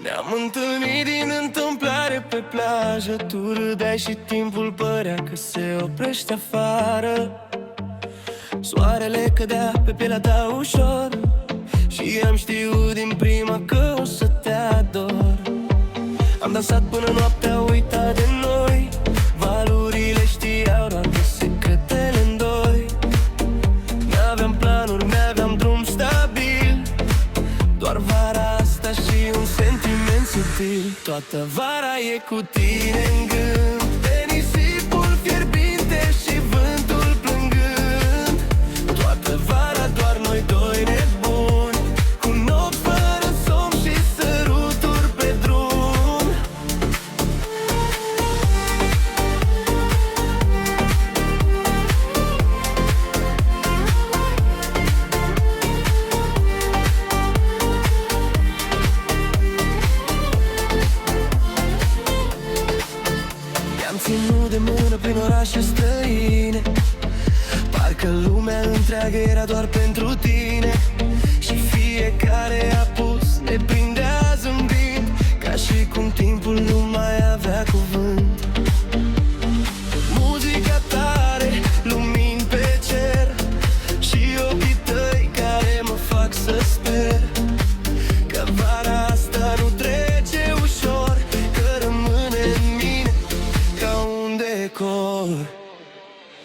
Ne-am întâlnit din întâmplare pe plajă. Tu râdeai și timpul părea că se oprește afară. Soarele cădea pe pielea ta ușor și am știut din prima că o să te ador. Am dansat până noaptea uitat de noi. Valurile știau doar de secretele-n doi. N-aveam planuri, n-aveam drum stabil, doar vara asta și un sentiment subtil. Toată vara e cu tine în gând, pe nisipul fierbinte și vântul plângând. Toată vara doar noi doi nebuni, cu nopți fără somn și săruturi pe drum. I-am ținut de mână prin orașe străine, parcă lumea întreagă era doar pentru tine. Și fiecare a pus, ne prindea zâmbind, ca și cum timpul nu mai avea cuvânt. Muzica tare, lumini pe cer și ochii tăi care mă fac să sper că vara asta nu trece ușor, că rămâne în mine ca un decor.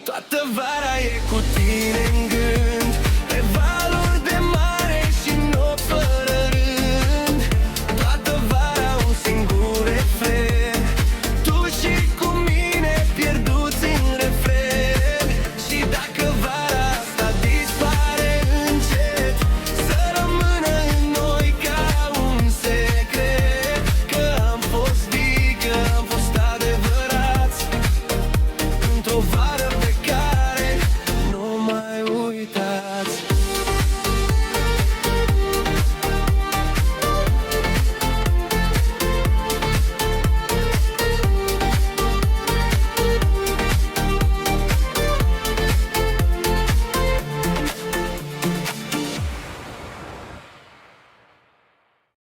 Toată vara e cu tine în gând, pe valuri de mare și nopți fără rând. Toată vara un singur refren, tu și cu mine pierduți în refren. Și dacă vara asta dispare încet, să rămână în noi ca un secret, că am fost vii, că am fost adevărați într-o vară